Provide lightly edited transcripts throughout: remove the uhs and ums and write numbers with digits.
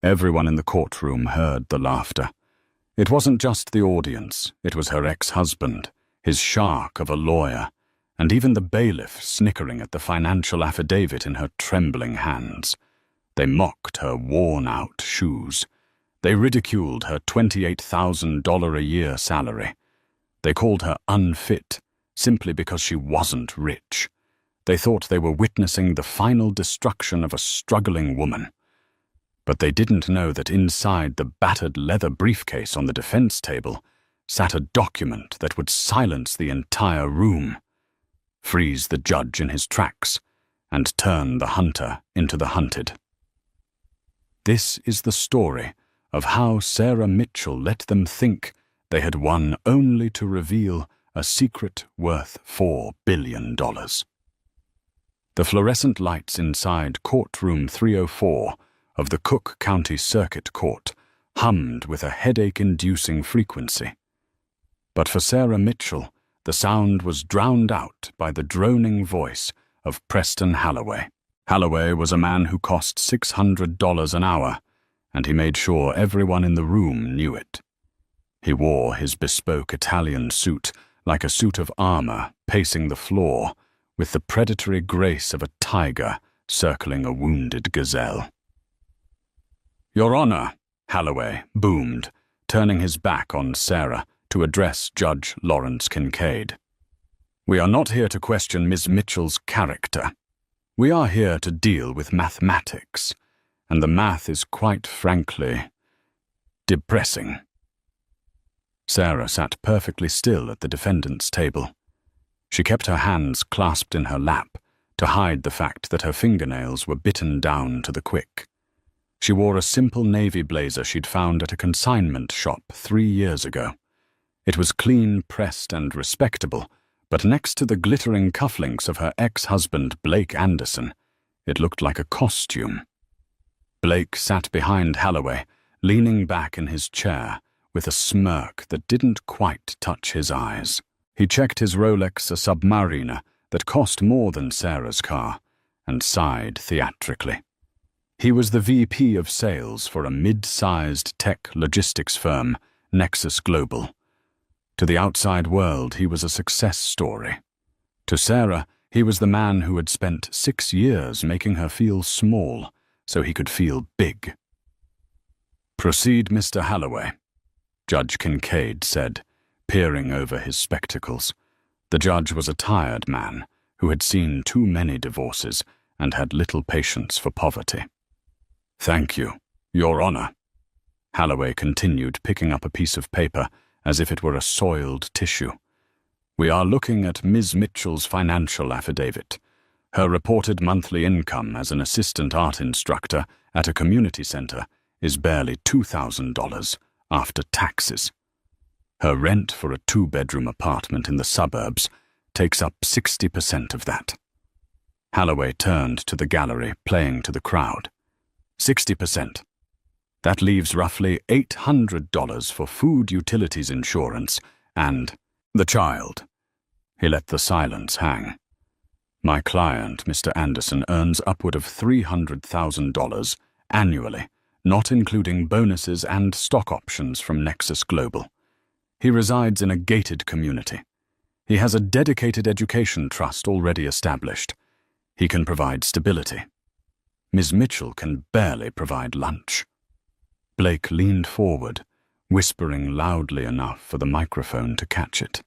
Everyone in the courtroom heard the laughter. It wasn't just the audience, it was her ex-husband, his shark of a lawyer, and even the bailiff snickering at the financial affidavit in her trembling hands. They mocked her worn-out shoes. They ridiculed her $28,000 a year salary. They called her unfit simply because she wasn't rich. They thought they were witnessing the final destruction of a struggling woman. But they didn't know that inside the battered leather briefcase on the defense table sat a document that would silence the entire room, freeze the judge in his tracks, and turn the hunter into the hunted. This is the story of how Sarah Mitchell let them think they had won only to reveal a secret worth $4 billion. The fluorescent lights inside courtroom 304 of the Cook County Circuit Court hummed with a headache-inducing frequency. But for Sarah Mitchell, the sound was drowned out by the droning voice of Preston Halloway. Halloway was a man who cost $600 an hour, and he made sure everyone in the room knew it. He wore his bespoke Italian suit like a suit of armor, pacing the floor with the predatory grace of a tiger circling a wounded gazelle. "Your Honor," Halloway boomed, turning his back on Sarah to address Judge Lawrence Kincaid. "We are not here to question Ms. Mitchell's character. We are here to deal with mathematics, and the math is quite frankly depressing." Sarah sat perfectly still at the defendant's table. She kept her hands clasped in her lap to hide the fact that her fingernails were bitten down to the quick. She wore a simple navy blazer she'd found at a consignment shop 3 years ago. It was clean, pressed, and respectable, but next to the glittering cufflinks of her ex-husband Blake Anderson, it looked like a costume. Blake sat behind Halloway, leaning back in his chair, with a smirk that didn't quite touch his eyes. He checked his Rolex a Submariner that cost more than Sarah's car, and sighed theatrically. He was the VP of sales for a mid-sized tech logistics firm, Nexus Global. To the outside world, he was a success story. To Sarah, he was the man who had spent 6 years making her feel small so he could feel big. "Proceed, Mr. Halloway," Judge Kincaid said, peering over his spectacles. The judge was a tired man who had seen too many divorces and had little patience for poverty. "Thank you, Your Honor." Halloway continued, picking up a piece of paper as if it were a soiled tissue. "We are looking at Ms. Mitchell's financial affidavit. Her reported monthly income as an assistant art instructor at a community center is barely $2,000 after taxes. Her rent for a 2-bedroom apartment in the suburbs takes up 60% of that." Halloway turned to the gallery, playing to the crowd. 60%. That leaves roughly $800 for food, utilities, insurance, and the child. He let the silence hang. "My client, Mr. Anderson, earns upward of $300,000 annually, not including bonuses and stock options from Nexus Global. He resides in a gated community. He has a dedicated education trust already established. He can provide stability. Ms. Mitchell can barely provide lunch." Blake leaned forward, whispering loudly enough for the microphone to catch it.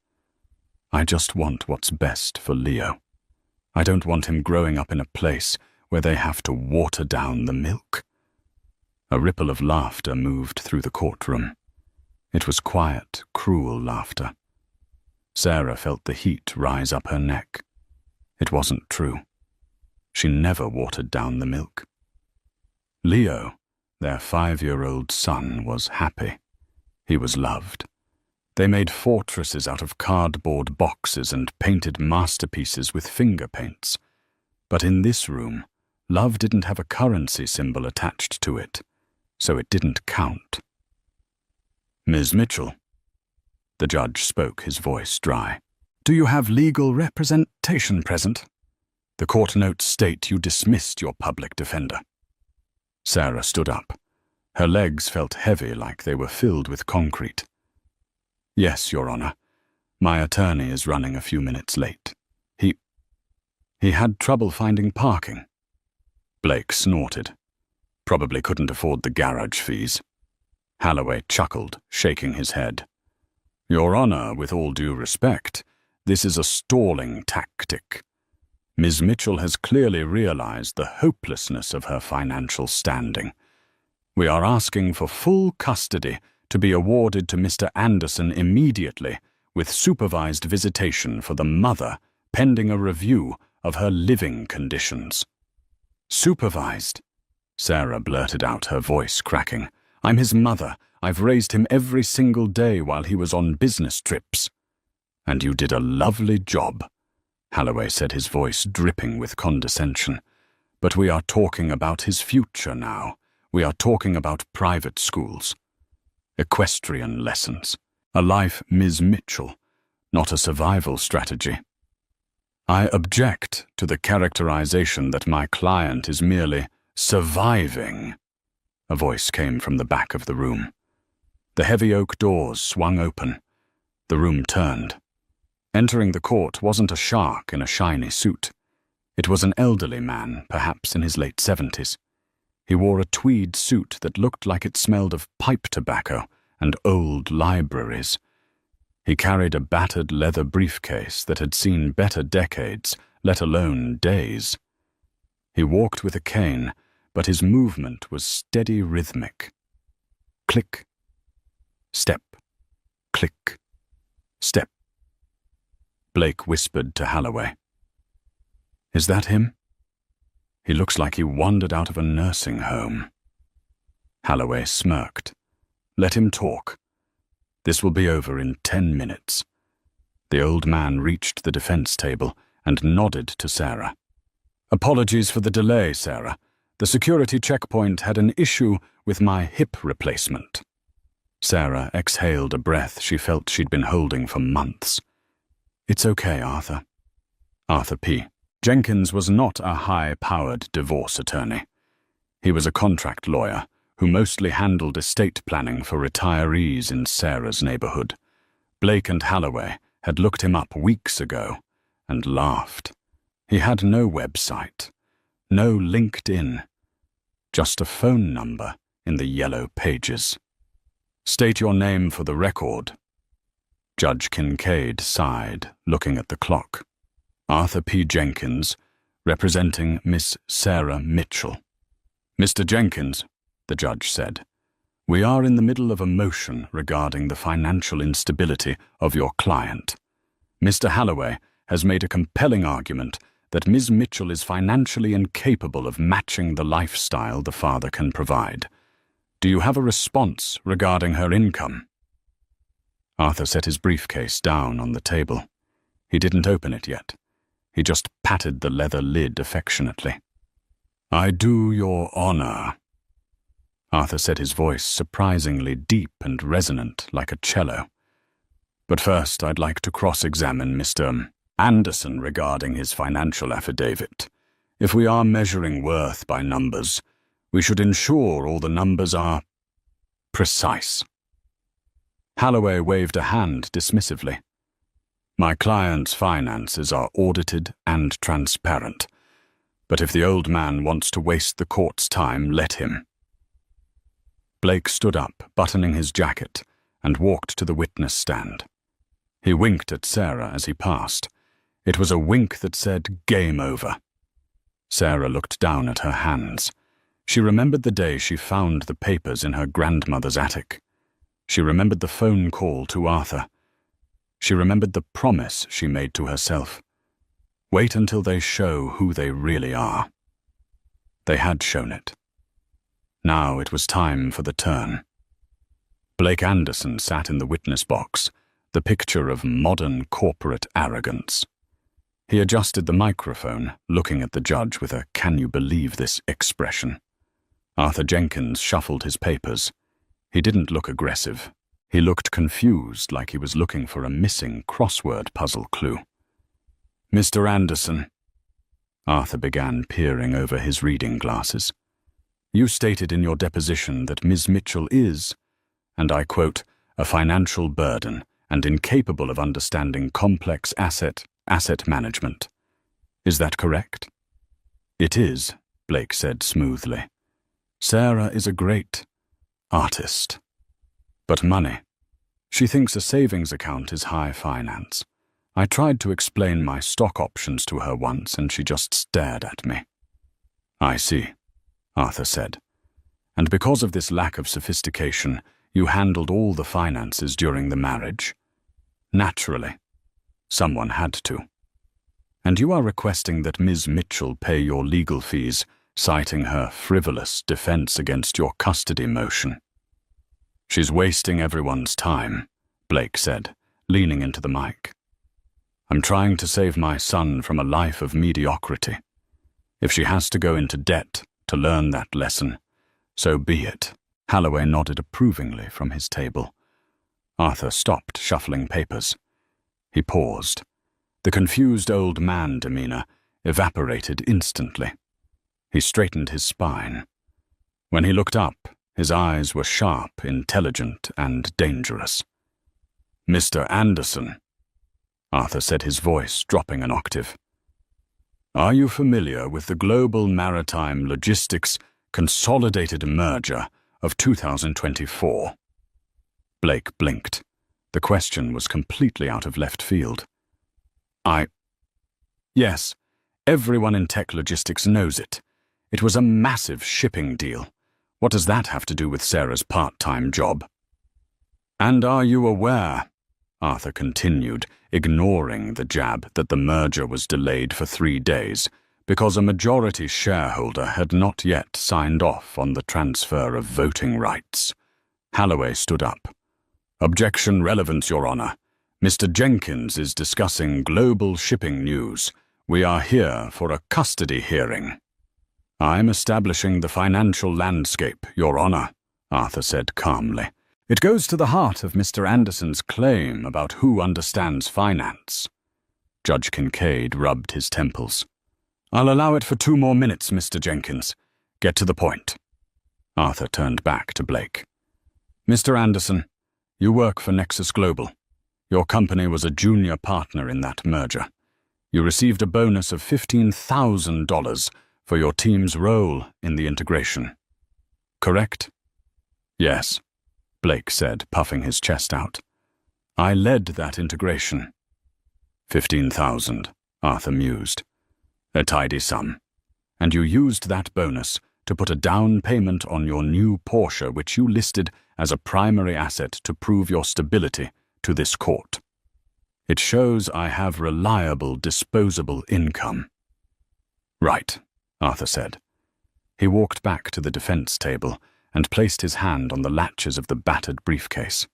"I just want what's best for Leo. I don't want him growing up in a place where they have to water down the milk." A ripple of laughter moved through the courtroom. It was quiet, cruel laughter. Sarah felt the heat rise up her neck. It wasn't true. She never watered down the milk. Leo, their 5-year-old son, was happy. He was loved. They made fortresses out of cardboard boxes and painted masterpieces with finger paints. But in this room, love didn't have a currency symbol attached to it, so it didn't count. "Ms. Mitchell," the judge spoke, his voice dry, "do you have legal representation present? The court notes state you dismissed your public defender." Sarah stood up. Her legs felt heavy, like they were filled with concrete. "Yes, Your Honor. My attorney is running a few minutes late. He had trouble finding parking." Blake snorted. "Probably couldn't afford the garage fees." Holloway chuckled, shaking his head. "Your Honor, with all due respect, this is a stalling tactic. Ms. Mitchell has clearly realized the hopelessness of her financial standing. We are asking for full custody to be awarded to Mr. Anderson immediately, with supervised visitation for the mother, pending a review of her living conditions." "Supervised?" Sarah blurted out, her voice cracking. "I'm his mother. I've raised him every single day while he was on business trips." "And you did a lovely job," Holloway said, his voice dripping with condescension. "But we are talking about his future now. We are talking about private schools. Equestrian lessons. A life Ms. Mitchell, not a survival strategy. I object to the characterization that my client is merely surviving." A voice came from the back of the room. The heavy oak doors swung open. The room turned. Entering the court wasn't a shark in a shiny suit. It was an elderly man, perhaps in his late 70s. He wore a tweed suit that looked like it smelled of pipe tobacco and old libraries. He carried a battered leather briefcase that had seen better decades, let alone days. He walked with a cane, but his movement was steady rhythmic. Click, step, click, step. Blake whispered to Holloway. "Is that him? He looks like he wandered out of a nursing home." Holloway smirked. "Let him talk. This will be over in 10 minutes. The old man reached the defense table and nodded to Sarah. "Apologies for the delay, Sarah. The security checkpoint had an issue with my hip replacement." Sarah exhaled a breath she felt she'd been holding for months. "It's okay, Arthur." Arthur P. Jenkins was not a high-powered divorce attorney. He was a contract lawyer who mostly handled estate planning for retirees in Sarah's neighborhood. Blake and Holloway had looked him up weeks ago and laughed. He had no website, no LinkedIn, just a phone number in the yellow pages. "State your name for the record." Judge Kincaid sighed, looking at the clock. "Arthur P. Jenkins, representing Miss Sarah Mitchell." "Mr. Jenkins," the judge said, "we are in the middle of a motion regarding the financial instability of your client. Mr. Holloway has made a compelling argument that Ms. Mitchell is financially incapable of matching the lifestyle the father can provide. Do you have a response regarding her income?" Arthur set his briefcase down on the table. He didn't open it yet. He just patted the leather lid affectionately. "I do, Your Honor." Arthur said, his voice surprisingly deep and resonant like a cello. "But first, I'd like to cross-examine Mr. Anderson regarding his financial affidavit. If we are measuring worth by numbers, we should ensure all the numbers are precise." Holloway waved a hand dismissively. "My client's finances are audited and transparent, but if the old man wants to waste the court's time, let him." Blake stood up, buttoning his jacket, and walked to the witness stand. He winked at Sarah as he passed. It was a wink that said, "Game over." Sarah looked down at her hands. She remembered the day she found the papers in her grandmother's attic. She remembered the phone call to Arthur. She remembered the promise she made to herself. Wait until they show who they really are. They had shown it. Now it was time for the turn. Blake Anderson sat in the witness box, the picture of modern corporate arrogance. He adjusted the microphone, looking at the judge with a "can you believe this" expression. Arthur Jenkins shuffled his papers. He didn't look aggressive. He looked confused, like he was looking for a missing crossword puzzle clue. "Mr. Anderson," Arthur began, peering over his reading glasses. You stated in your deposition that Ms. Mitchell is, and I quote, a financial burden and incapable of understanding complex asset management. Is that correct? It is, Blake said smoothly. Sarah is a great artist. But money. She thinks a savings account is high finance. I tried to explain my stock options to her once and she just stared at me. I see, Arthur said. And because of this lack of sophistication, you handled all the finances during the marriage? Naturally. Someone had to. And you are requesting that Ms. Mitchell pay your legal fees, citing her frivolous defense against your custody motion. She's wasting everyone's time, Blake said, leaning into the mic. I'm trying to save my son from a life of mediocrity. If she has to go into debt to learn that lesson, so be it. Holloway nodded approvingly from his table. Arthur stopped shuffling papers. He paused. The confused old man demeanor evaporated instantly. He straightened his spine. When he looked up, his eyes were sharp, intelligent, and dangerous. Mr. Anderson, Arthur said, his voice dropping an octave. Are you familiar with the Global Maritime Logistics Consolidated Merger of 2024? Blake blinked. The question was completely out of left field. Yes, everyone in tech logistics knows it. It was a massive shipping deal. What does that have to do with Sarah's part-time job? And are you aware, Arthur continued, ignoring the jab, that the merger was delayed for 3 days because a majority shareholder had not yet signed off on the transfer of voting rights? Holloway stood up. Objection relevance, Your Honor. Mr. Jenkins is discussing global shipping news. We are here for a custody hearing. I'm establishing the financial landscape, Your Honor, Arthur said calmly. It goes to the heart of Mr. Anderson's claim about who understands finance. Judge Kincaid rubbed his temples. I'll allow it for 2 more minutes, Mr. Jenkins. Get to the point. Arthur turned back to Blake. Mr. Anderson, you work for Nexus Global. Your company was a junior partner in that merger. You received a bonus of $15,000 for your team's role in the integration. Correct? Yes, Blake said, puffing his chest out. I led that integration. 15,000, Arthur mused. A tidy sum. And you used that bonus to put a down payment on your new Porsche, which you listed as a primary asset to prove your stability to this court. It shows I have reliable, disposable income. Right, Arthur said. He walked back to the defense table and placed his hand on the latches of the battered briefcase.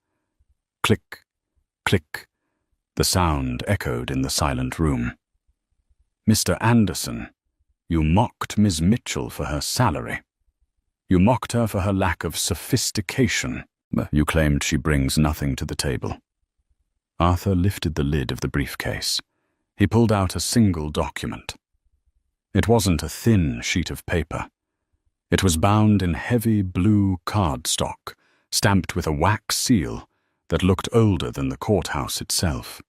Click, click. The sound echoed in the silent room. Mr. Anderson, you mocked Ms. Mitchell for her salary. You mocked her for her lack of sophistication. You claimed she brings nothing to the table. Arthur lifted the lid of the briefcase. He pulled out a single document. It wasn't a thin sheet of paper. It was bound in heavy blue cardstock, stamped with a wax seal that looked older than the courthouse itself.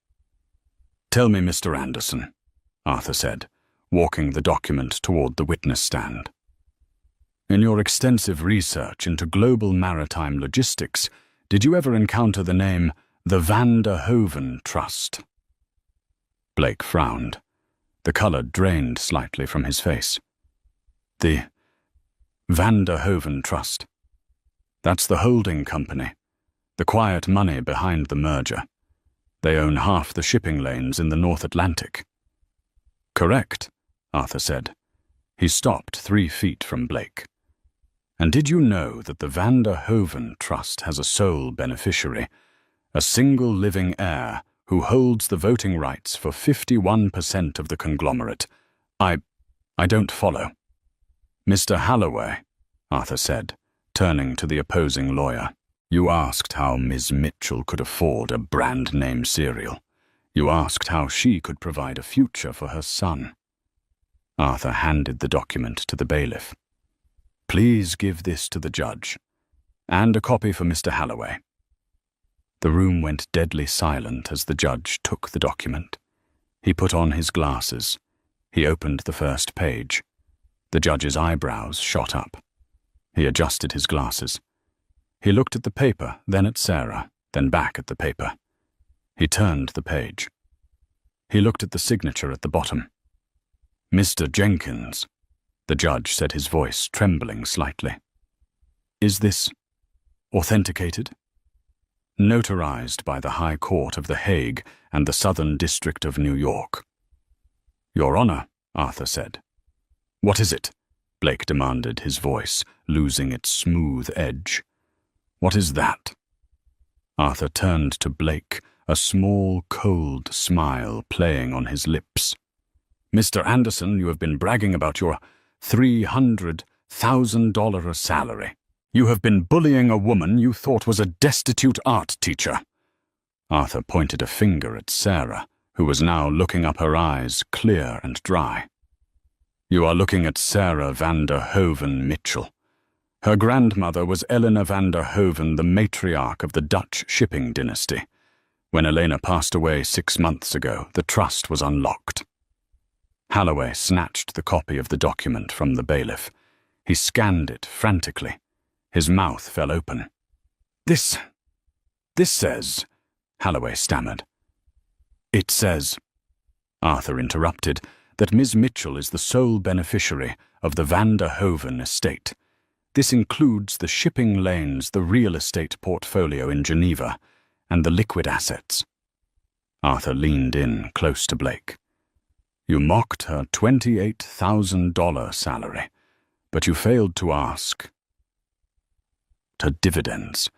Tell me, Mr. Anderson, Arthur said, walking the document toward the witness stand. In your extensive research into global maritime logistics, did you ever encounter the name the Van der Hoeven Trust? Blake frowned. The color drained slightly from his face. The Van der Hoeven Trust. That's the holding company, the quiet money behind the merger. They own half the shipping lanes in the North Atlantic. Correct, Arthur said. He stopped 3 feet from Blake. And did you know that the Van der Hoeven Trust has a sole beneficiary, a single living heir who holds the voting rights for 51% of the conglomerate? I don't follow. Mr. Holloway, Arthur said, turning to the opposing lawyer. You asked how Ms. Mitchell could afford a brand-name cereal. You asked how she could provide a future for her son. Arthur handed the document to the bailiff. Please give this to the judge, and a copy for Mr. Halloway." The room went deadly silent as the judge took the document. He put on his glasses. He opened the first page. The judge's eyebrows shot up. He adjusted his glasses. He looked at the paper, then at Sarah, then back at the paper. He turned the page. He looked at the signature at the bottom. "Mr. Jenkins," the judge said, his voice trembling slightly. "Is this authenticated?" "Notarized by the High Court of The Hague and the Southern District of New York." "Your Honor," Arthur said. "What is it?" Blake demanded, his voice losing its smooth edge. "What is that?" Arthur turned to Blake, a small, cold smile playing on his lips. "Mr. Anderson, you have been bragging about your $300,000 salary. You have been bullying a woman you thought was a destitute art teacher." Arthur pointed a finger at Sarah, who was now looking up, her eyes clear and dry. "You are looking at Sarah van der Hoven Mitchell. Her grandmother was Eleanor van der Hoven, the matriarch of the Dutch shipping dynasty. When Elena passed away 6 months ago, the trust was unlocked." Halloway snatched the copy of the document from the bailiff. He scanned it frantically. His mouth fell open. This says," Halloway stammered. "It says," Arthur interrupted, "that Ms. Mitchell is the sole beneficiary of the Van der Hoven estate. This includes the shipping lanes, the real estate portfolio in Geneva, and the liquid assets." Arthur leaned in close to Blake. "You mocked her $28,000 salary, but you failed to ask her dividends.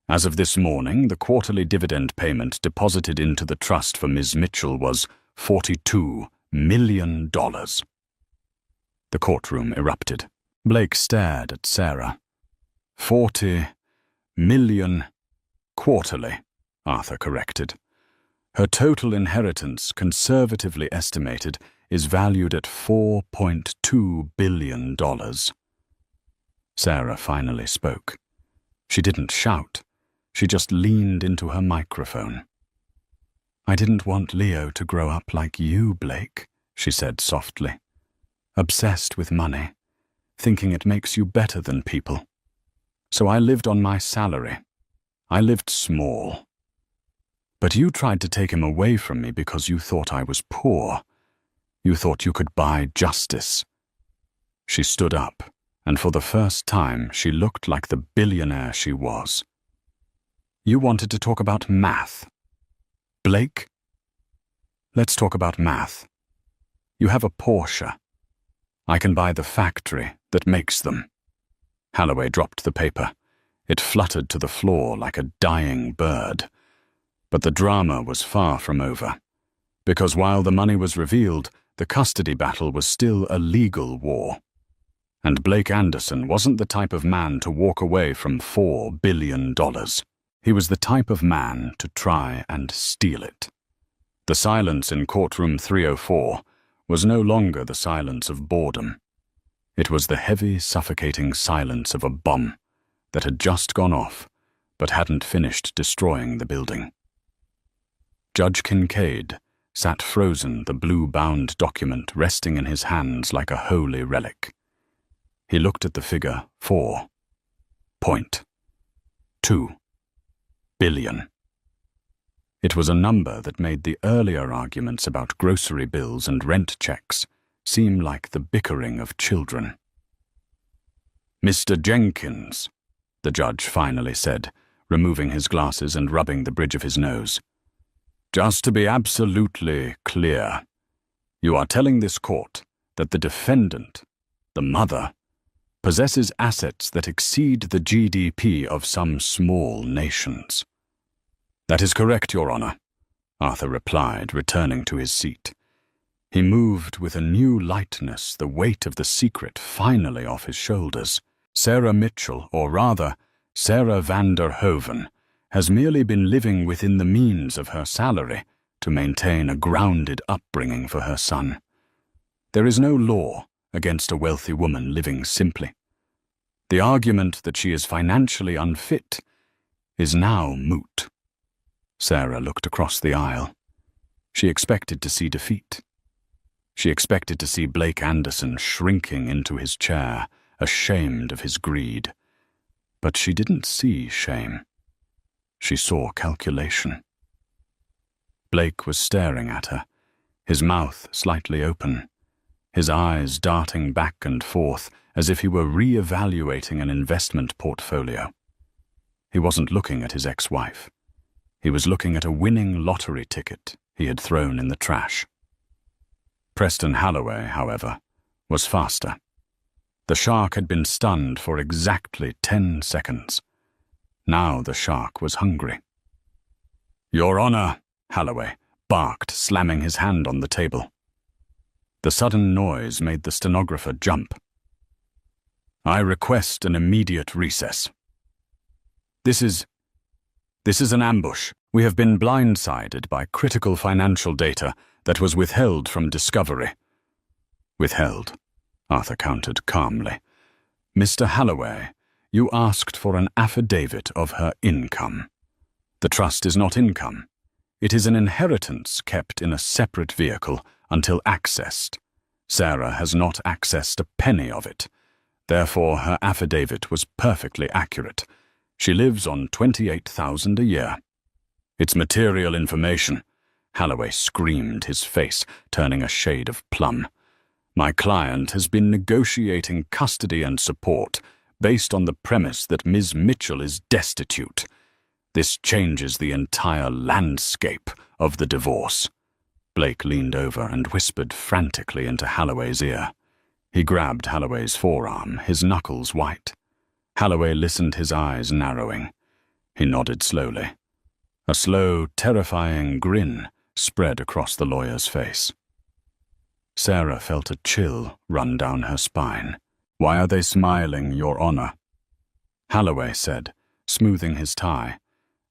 As of this morning, the quarterly dividend payment deposited into the trust for Ms. Mitchell was $42 million. The courtroom erupted. Blake stared at Sarah. 40 million quarterly, Arthur corrected. "Her total inheritance, conservatively estimated, is valued at $4.2 billion. Sarah finally spoke. She didn't shout. She just leaned into her microphone. "I didn't want Leo to grow up like you, Blake," she said softly. "Obsessed with money, thinking it makes you better than people. So I lived on my salary. I lived small. But you tried to take him away from me because you thought I was poor. You thought you could buy justice." She stood up, and for the first time she looked like the billionaire she was. "You wanted to talk about math. Blake? Let's talk about math. You have a Porsche. I can buy the factory that makes them." Halloway dropped the paper. It fluttered to the floor like a dying bird. But the drama was far from over, because while the money was revealed, the custody battle was still a legal war. And Blake Anderson wasn't the type of man to walk away from $4 billion. He was the type of man to try and steal it. The silence in courtroom 304 was no longer the silence of boredom. It was the heavy, suffocating silence of a bomb that had just gone off, but hadn't finished destroying the building. Judge Kincaid sat frozen, the blue-bound document resting in his hands like a holy relic. He looked at the figure 4.2 billion. It was a number that made the earlier arguments about grocery bills and rent checks seem like the bickering of children. "Mr. Jenkins," the judge finally said, removing his glasses and rubbing the bridge of his nose. "Just to be absolutely clear, you are telling this court that the defendant, the mother, possesses assets that exceed the GDP of some small nations." "That is correct, Your Honor," Arthur replied, returning to his seat. He moved with a new lightness, the weight of the secret finally off his shoulders. Sarah Mitchell, or rather, Sarah van der Hoven, has merely been living within the means of her salary to maintain a grounded upbringing for her son. There is no law against a wealthy woman living simply. The argument that she is financially unfit is now moot. Sarah looked across the aisle. She expected to see defeat. She expected to see Blake Anderson shrinking into his chair, ashamed of his greed. But she didn't see shame. She saw calculation. Blake was staring at her, his mouth slightly open, his eyes darting back and forth as if he were re-evaluating an investment portfolio. He wasn't looking at his ex-wife. He was looking at a winning lottery ticket he had thrown in the trash. Preston Holloway, however, was faster. The shark had been stunned for exactly 10 seconds. Now the shark was hungry. "Your Honor," Holloway barked, slamming his hand on the table. The sudden noise made the stenographer jump. "I request an immediate recess. This is an ambush. We have been blindsided by critical financial data that was withheld from discovery." "Withheld," Arthur countered calmly. "Mr. Holloway, you asked for an affidavit of her income. The trust is not income. It is an inheritance kept in a separate vehicle until accessed. Sarah has not accessed a penny of it. Therefore, her affidavit was perfectly accurate. She lives on $28,000 a year. It's material information." Holloway screamed, his face turning a shade of plum. "My client has been negotiating custody and support based on the premise that Ms. Mitchell is destitute. This changes the entire landscape of the divorce." Blake leaned over and whispered frantically into Holloway's ear. He grabbed Holloway's forearm, his knuckles white. Holloway listened, his eyes narrowing. He nodded slowly. A slow, terrifying grin spread across the lawyer's face. Sarah felt a chill run down her spine. "Why are they smiling, Your Honor?" Holloway said, smoothing his tie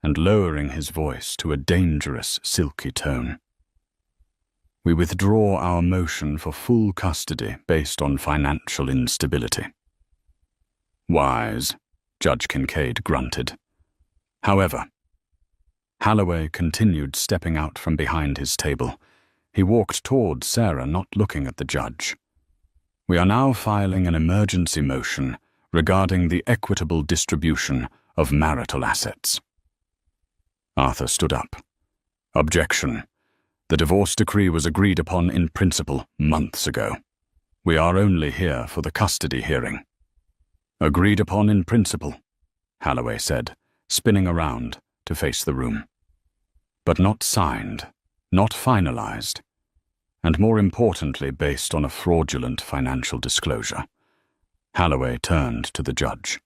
and lowering his voice to a dangerous, silky tone. "We withdraw our motion for full custody based on financial instability." "Wise," Judge Kincaid grunted. "However," Holloway continued, stepping out from behind his table. He walked toward Sarah, not looking at the judge. "We are now filing an emergency motion regarding the equitable distribution of marital assets." Arthur stood up. "Objection. The divorce decree was agreed upon in principle months ago. We are only here for the custody hearing." "Agreed upon in principle," Holloway said, spinning around to face the room. "But not signed, not finalized, and more importantly based on a fraudulent financial disclosure." Holloway turned to the judge.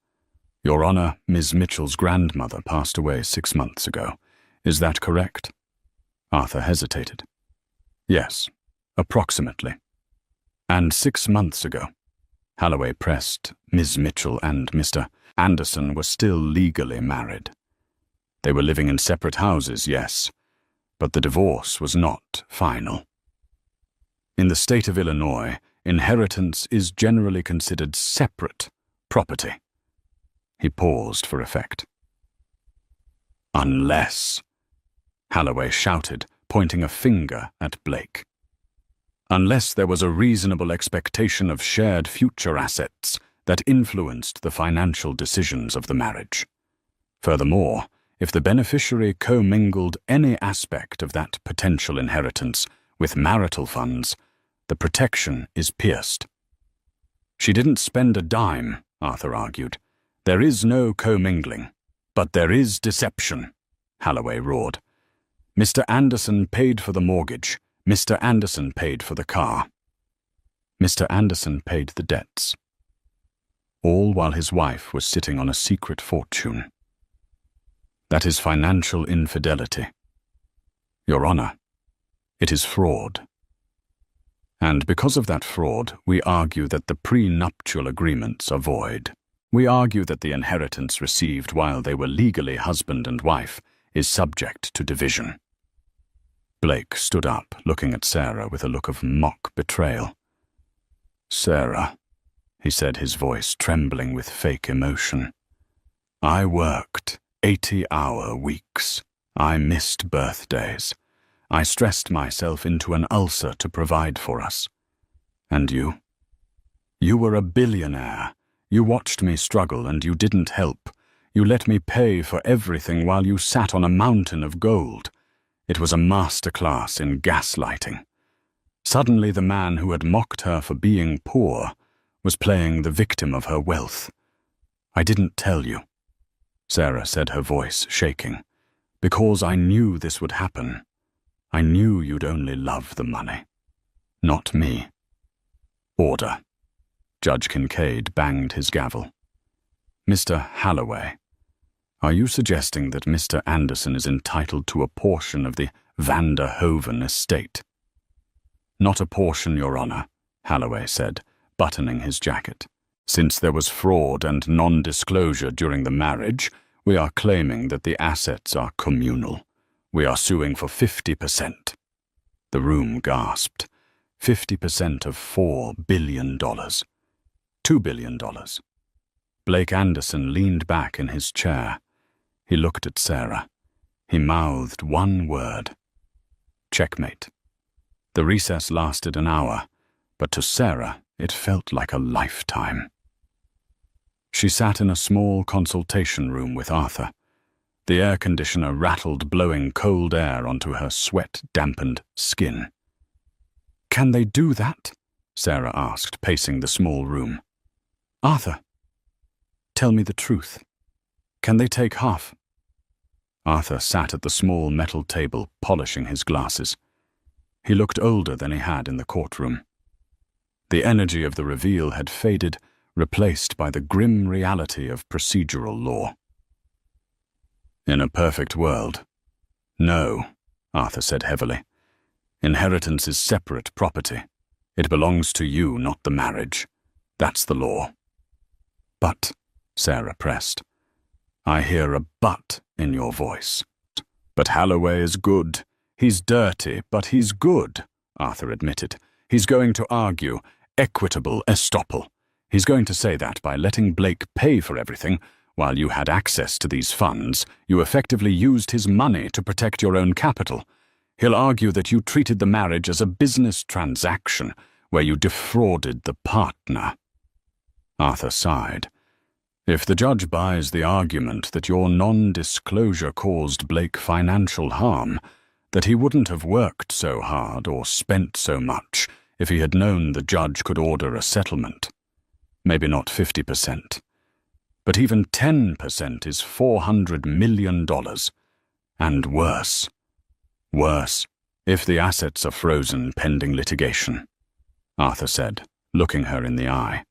"Your Honor, Ms. Mitchell's grandmother passed away 6 months ago. Is that correct?" Arthur hesitated. "Yes, approximately." "And 6 months ago," Holloway pressed, "Ms. Mitchell and Mr. Anderson were still legally married. They were living in separate houses, yes, but the divorce was not final. In the state of Illinois, inheritance is generally considered separate property." He paused for effect. "Unless," Holloway shouted, pointing a finger at Blake. "Unless there was a reasonable expectation of shared future assets that influenced the financial decisions of the marriage. Furthermore, if the beneficiary commingled any aspect of that potential inheritance with marital funds, the protection is pierced." "She didn't spend a dime," Arthur argued. "There is no commingling. But there is deception," Holloway roared. "Mr. Anderson paid for the mortgage. Mr. Anderson paid for the car. Mr. Anderson paid the debts. All while his wife was sitting on a secret fortune. That is financial infidelity. Your Honor, it is fraud. And because of that fraud, we argue that the prenuptial agreements are void. We argue that the inheritance received while they were legally husband and wife is subject to division." Blake stood up, looking at Sarah with a look of mock betrayal. "Sarah," he said, his voice trembling with fake emotion. I worked 80-hour weeks. I missed birthdays. I stressed myself into an ulcer to provide for us. And you? You were a billionaire. You watched me struggle and you didn't help. You let me pay for everything while you sat on a mountain of gold. It was a masterclass in gaslighting. Suddenly the man who had mocked her for being poor was playing the victim of her wealth. I didn't tell you, Sarah said, her voice shaking, because I knew this would happen. I knew you'd only love the money, not me. Order. Judge Kincaid banged his gavel. Mr. Holloway, are you suggesting that Mr. Anderson is entitled to a portion of the Van der Hoeven estate? Not a portion, Your Honor, Holloway said, buttoning his jacket. Since there was fraud and non-disclosure during the marriage, we are claiming that the assets are communal. We are suing for 50%. The room gasped. 50% of $4 billion. $2 billion. Blake Anderson leaned back in his chair. He looked at Sarah. He mouthed one word. Checkmate. The recess lasted an hour, but to Sarah it felt like a lifetime. She sat in a small consultation room with Arthur. The air conditioner rattled, blowing cold air onto her sweat-dampened skin. Can they do that? Sarah asked, pacing the small room. Arthur, tell me the truth. Can they take half? Arthur sat at the small metal table, polishing his glasses. He looked older than he had in the courtroom. The energy of the reveal had faded, replaced by the grim reality of procedural law. In a perfect world. No, Arthur said heavily. Inheritance is separate property. It belongs to you, not the marriage. That's the law. But, Sarah pressed, I hear a but in your voice. But Holloway is good. He's dirty, but he's good, Arthur admitted. He's going to argue equitable estoppel. He's going to say that by letting Blake pay for everything, while you had access to these funds, you effectively used his money to protect your own capital. He'll argue that you treated the marriage as a business transaction, where you defrauded the partner. Arthur sighed. If the judge buys the argument that your non-disclosure caused Blake financial harm, that he wouldn't have worked so hard or spent so much if he had known the judge could order a settlement. Maybe not 50%. But even 10% is $400 million. And worse. Worse, if the assets are frozen pending litigation, Arthur said, looking her in the eye.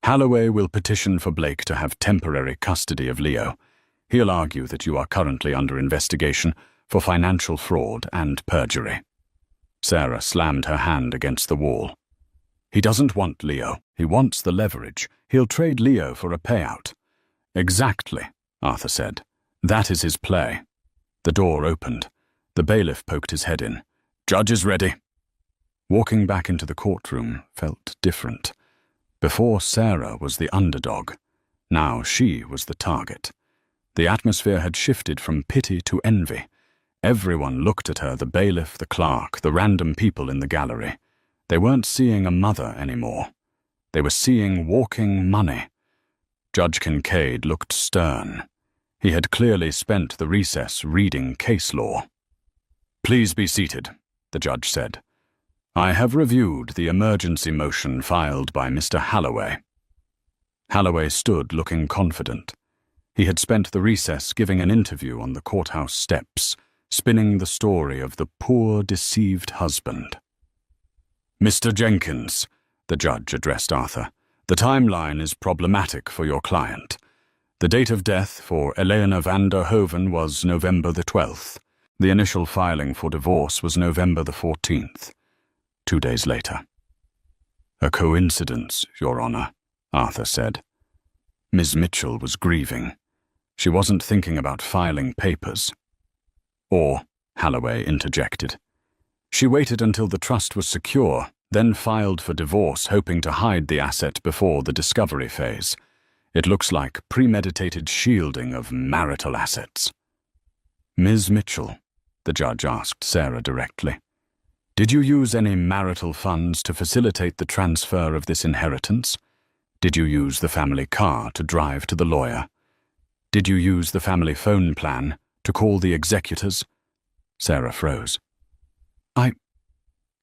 Holloway will petition for Blake to have temporary custody of Leo. He'll argue that you are currently under investigation for financial fraud and perjury. Sarah slammed her hand against the wall. He doesn't want Leo. He wants the leverage. He'll trade Leo for a payout. Exactly, Arthur said. That is his play. The door opened. The bailiff poked his head in. Judge is ready. Walking back into the courtroom felt different. Before, Sarah was the underdog. Now she was the target. The atmosphere had shifted from pity to envy. Everyone looked at her, the bailiff, the clerk, the random people in the gallery. They weren't seeing a mother anymore. They were seeing walking money. Judge Kincaid looked stern. He had clearly spent the recess reading case law. Please be seated, the judge said. I have reviewed the emergency motion filed by Mr. Holloway. Holloway stood looking confident. He had spent the recess giving an interview on the courthouse steps, spinning the story of the poor, deceived husband. Mr. Jenkins, the judge addressed Arthur, the timeline is problematic for your client. The date of death for Elena van der Hoeven was November the 12th. The initial filing for divorce was November the 14th. 2 days later. A coincidence, Your Honor, Arthur said. Ms. Mitchell was grieving. She wasn't thinking about filing papers. Or, Holloway interjected. She waited until the trust was secure, then filed for divorce, hoping to hide the asset before the discovery phase. It looks like premeditated shielding of marital assets. Ms. Mitchell, the judge asked Sarah directly, did you use any marital funds to facilitate the transfer of this inheritance? Did you use the family car to drive to the lawyer? Did you use the family phone plan to call the executors? Sarah froze.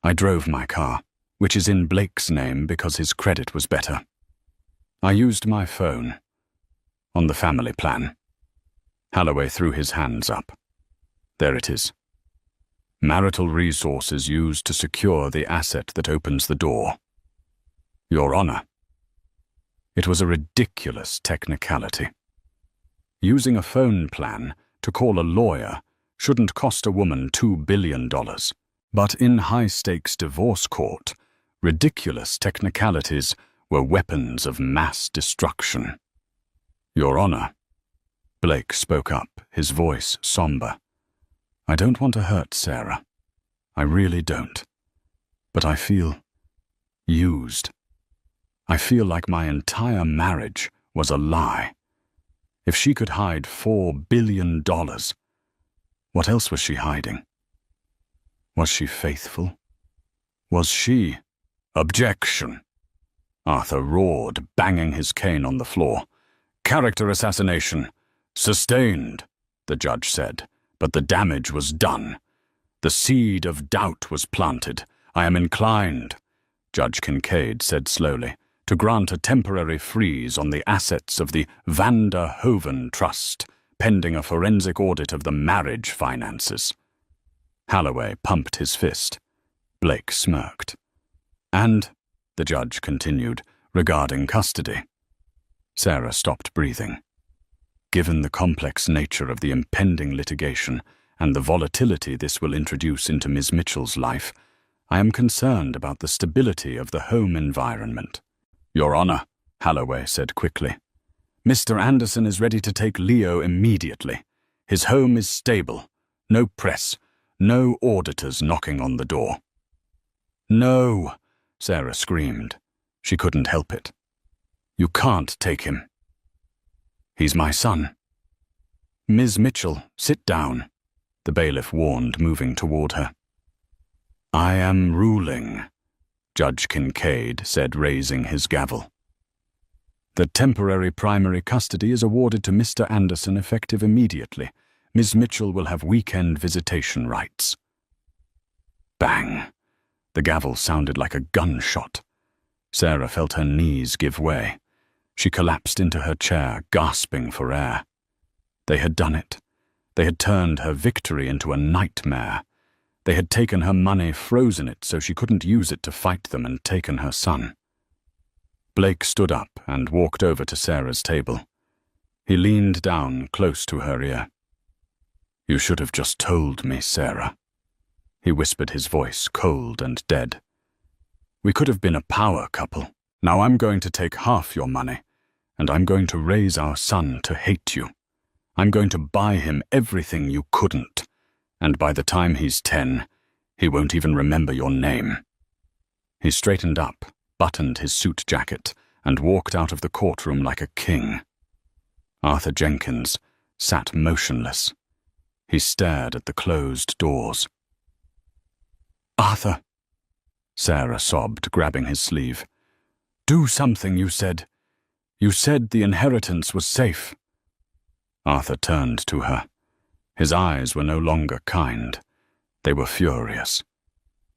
I drove my car, which is in Blake's name because his credit was better. I used my phone. On the family plan. Holloway threw his hands up. There it is. Marital resources used to secure the asset that opens the door. Your Honor. It was a ridiculous technicality. Using a phone plan to call a lawyer shouldn't cost a woman $2 billion. But in high-stakes divorce court, ridiculous technicalities were weapons of mass destruction. Your Honor, Blake spoke up, his voice somber. I don't want to hurt Sarah. I really don't. But I feel used. I feel like my entire marriage was a lie. If she could hide $4 billion, what else was she hiding? Was she faithful? Was she? Objection! Arthur roared, banging his cane on the floor. Character assassination. Sustained, the judge said, but the damage was done. The seed of doubt was planted. I am inclined, Judge Kincaid said slowly, to grant a temporary freeze on the assets of the Vander Hoven Trust, pending a forensic audit of the marriage finances. Holloway pumped his fist. Blake smirked. And, the judge continued, regarding custody. Sarah stopped breathing. Given the complex nature of the impending litigation and the volatility this will introduce into Ms. Mitchell's life, I am concerned about the stability of the home environment. Your Honor, Holloway said quickly. Mr. Anderson is ready to take Leo immediately. His home is stable. No press. No auditors knocking on the door. No, Sarah screamed. She couldn't help it. You can't take him. He's my son. Ms. Mitchell, sit down, the bailiff warned, moving toward her. I am ruling, Judge Kincaid said, raising his gavel. The temporary primary custody is awarded to Mr. Anderson effective immediately. Ms. Mitchell will have weekend visitation rights. Bang! The gavel sounded like a gunshot. Sarah felt her knees give way. She collapsed into her chair, gasping for air. They had done it. They had turned her victory into a nightmare. They had taken her money, frozen it so she couldn't use it to fight them, and taken her son. Blake stood up and walked over to Sarah's table. He leaned down close to her ear. You should have just told me, Sarah. He whispered, his voice cold and dead. We could have been a power couple. Now I'm going to take half your money, and I'm going to raise our son to hate you. I'm going to buy him everything you couldn't, and by the time he's 10, he won't even remember your name. He straightened up, buttoned his suit jacket, and walked out of the courtroom like a king. Arthur Jenkins sat motionless. He stared at the closed doors. Arthur, Sarah sobbed, grabbing his sleeve. Do something, you said. You said the inheritance was safe. Arthur turned to her. His eyes were no longer kind. They were furious.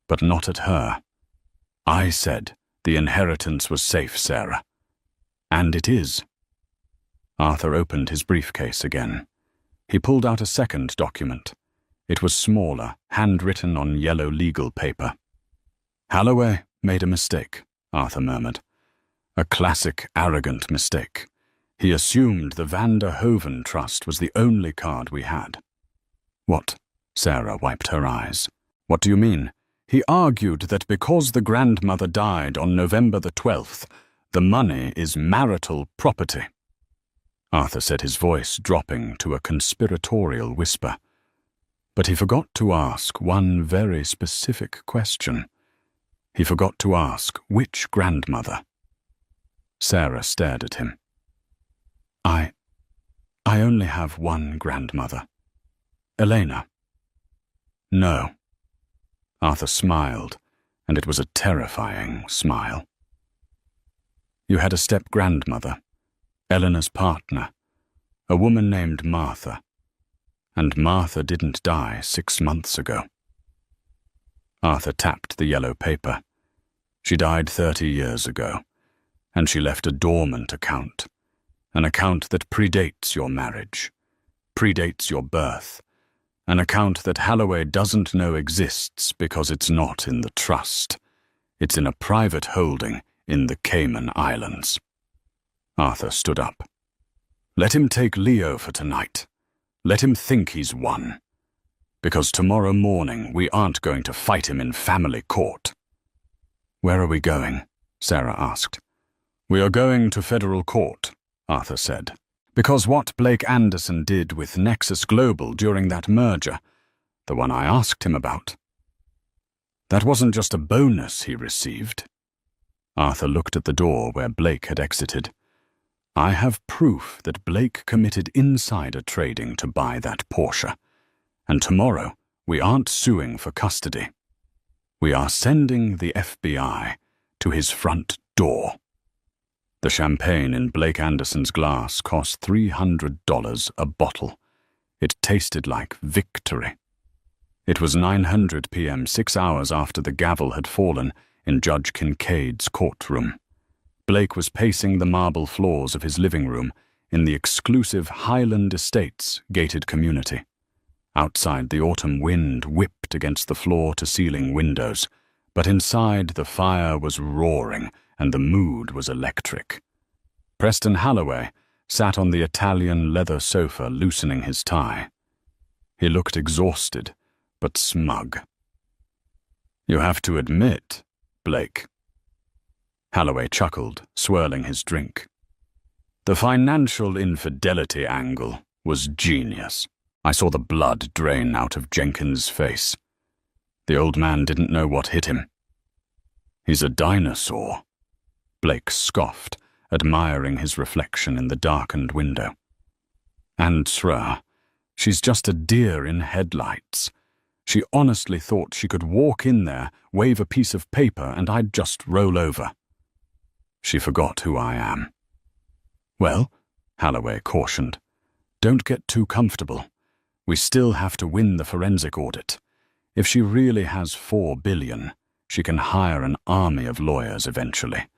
But not at her. I said the inheritance was safe, Sarah. And it is. Arthur opened his briefcase again. He pulled out a second document. It was smaller, handwritten on yellow legal paper. Holloway made a mistake, Arthur murmured. A classic, arrogant mistake. He assumed the Vander Hoven Trust was the only card we had. What? Sarah wiped her eyes. What do you mean? He argued that because the grandmother died on November the 12th, the money is marital property. Arthur said, his voice dropping to a conspiratorial whisper. But he forgot to ask one very specific question. He forgot to ask which grandmother. Sarah stared at him. I only have one grandmother. Elena. No. Arthur smiled, and it was a terrifying smile. You had a step-grandmother, Eleanor's partner, a woman named Martha, and Martha didn't die 6 months ago. Arthur tapped the yellow paper. She died 30 years ago, and she left a dormant account, an account that predates your marriage, predates your birth, an account that Holloway doesn't know exists because it's not in the trust. It's in a private holding in the Cayman Islands. Arthur stood up. Let him take Leo for tonight. Let him think he's won. Because tomorrow morning we aren't going to fight him in family court. Where are we going? Sarah asked. We are going to federal court, Arthur said. Because what Blake Anderson did with Nexus Global during that merger, the one I asked him about, that wasn't just a bonus he received. Arthur looked at the door where Blake had exited. I have proof that Blake committed insider trading to buy that Porsche, and tomorrow we aren't suing for custody. We are sending the FBI to his front door. The champagne in Blake Anderson's glass cost $300 a bottle. It tasted like victory. It was 9:00 p.m., 6 hours after the gavel had fallen in Judge Kincaid's courtroom. Blake was pacing the marble floors of his living room in the exclusive Highland Estates gated community. Outside, the autumn wind whipped against the floor-to-ceiling windows, but inside the fire was roaring and the mood was electric. Preston Holloway sat on the Italian leather sofa loosening his tie. He looked exhausted, but smug. You have to admit, Blake. Holloway chuckled, swirling his drink. The financial infidelity angle was genius. I saw the blood drain out of Jenkins' face. The old man didn't know what hit him. He's a dinosaur. Blake scoffed, admiring his reflection in the darkened window. And she's just a deer in headlights. She honestly thought she could walk in there, wave a piece of paper, and I'd just roll over. She forgot who I am. Well, Holloway cautioned, don't get too comfortable. We still have to win the forensic audit. If she really has $4 billion, she can hire an army of lawyers eventually.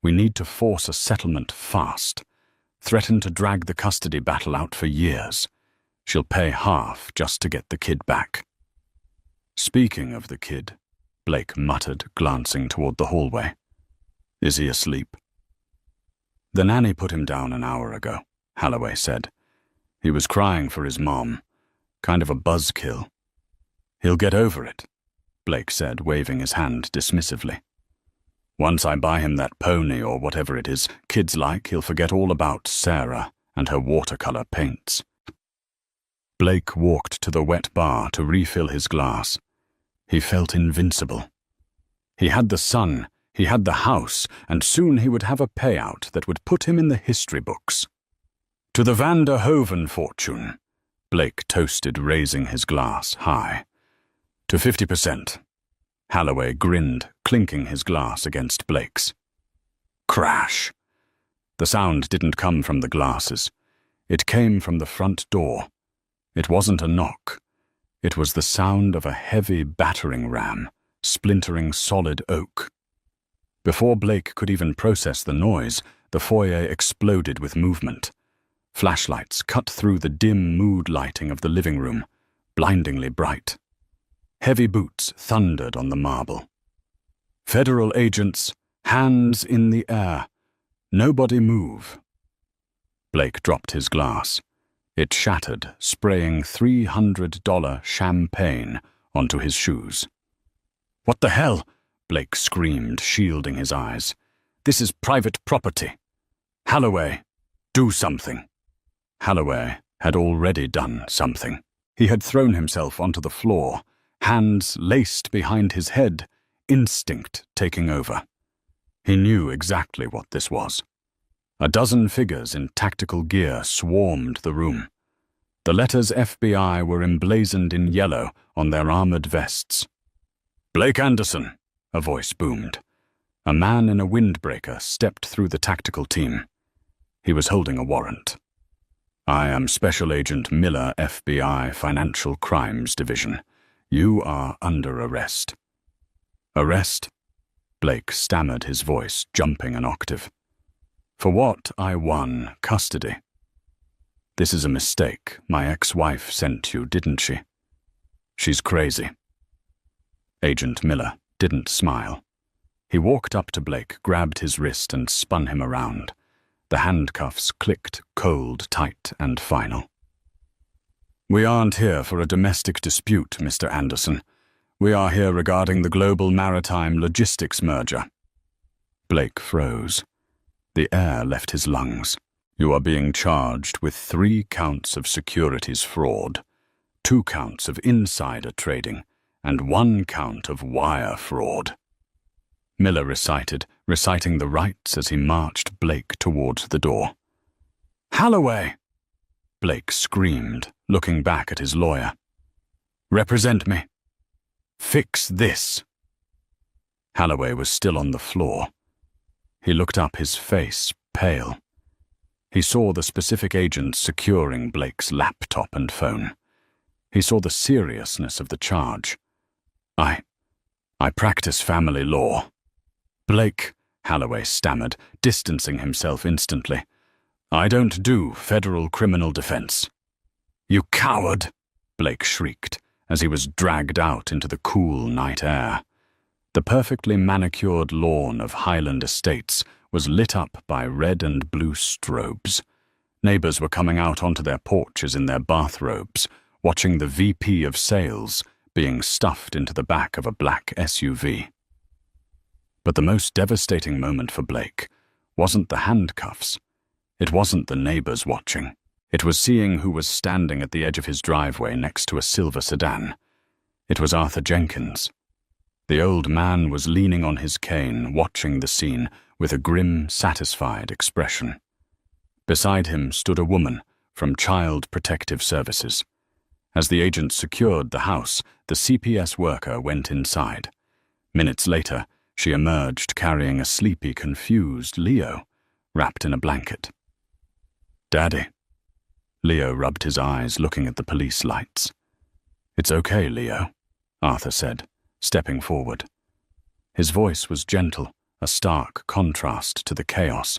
We need to force a settlement fast. Threaten to drag the custody battle out for years. She'll pay half just to get the kid back. Speaking of the kid, Blake muttered, glancing toward the hallway. Is he asleep? The nanny put him down an hour ago, Holloway said. He was crying for his mom. Kind of a buzzkill. He'll get over it, Blake said, waving his hand dismissively. Once I buy him that pony or whatever it is kids like, he'll forget all about Sarah and her watercolor paints. Blake walked to the wet bar to refill his glass. He felt invincible. He had the sun, he had the house, and soon he would have a payout that would put him in the history books. To the Van der Hoeven fortune, Blake toasted, raising his glass high. To 50%. Holloway grinned, clinking his glass against Blake's. Crash. The sound didn't come from the glasses. It came from the front door. It wasn't a knock. It was the sound of a heavy battering ram, splintering solid oak. Before Blake could even process the noise, the foyer exploded with movement. Flashlights cut through the dim mood lighting of the living room, blindingly bright. Heavy boots thundered on the marble. Federal agents, hands in the air. Nobody move. Blake dropped his glass. It shattered, spraying $300 champagne onto his shoes. What the hell? Blake screamed, shielding his eyes. This is private property. Holloway, do something. Holloway had already done something. He had thrown himself onto the floor, hands laced behind his head, instinct taking over. He knew exactly what this was. A dozen figures in tactical gear swarmed the room. The letters FBI were emblazoned in yellow on their armored vests. "Blake Anderson," a voice boomed. A man in a windbreaker stepped through the tactical team. He was holding a warrant. "I am Special Agent Miller, FBI Financial Crimes Division. You are under arrest." "Arrest?" Blake stammered, his voice jumping an octave. "For what I won custody." "This is a mistake. My ex-wife sent you, didn't she?" "She's crazy." Agent Miller didn't smile. He walked up to Blake, grabbed his wrist, and spun him around. The handcuffs clicked cold, tight, and final. "We aren't here for a domestic dispute, Mr. Anderson. We are here regarding the global maritime logistics merger." Blake froze. The air left his lungs. "You are being charged with 3 counts of securities fraud, 2 counts of insider trading, and 1 count of wire fraud." Miller reciting the rights as he marched Blake towards the door. "Holloway!" Blake screamed, looking back at his lawyer. "Represent me. Fix this." Holloway was still on the floor. He looked up, his face pale. He saw the specific agent securing Blake's laptop and phone. He saw the seriousness of the charge. I practice family law." "Blake," Holloway stammered, distancing himself instantly. "I don't do federal criminal defense." "You coward!" Blake shrieked as he was dragged out into the cool night air. The perfectly manicured lawn of Highland Estates was lit up by red and blue strobes. Neighbors were coming out onto their porches in their bathrobes, watching the VP of sales being stuffed into the back of a black SUV. But the most devastating moment for Blake wasn't the handcuffs. It wasn't the neighbors watching. It was seeing who was standing at the edge of his driveway next to a silver sedan. It was Arthur Jenkins. The old man was leaning on his cane, watching the scene with a grim, satisfied expression. Beside him stood a woman from Child Protective Services. As the agent secured the house, the CPS worker went inside. Minutes later, she emerged carrying a sleepy, confused Leo, wrapped in a blanket. "Daddy." Leo rubbed his eyes, looking at the police lights. "It's okay, Leo," Arthur said, stepping forward. His voice was gentle, a stark contrast to the chaos.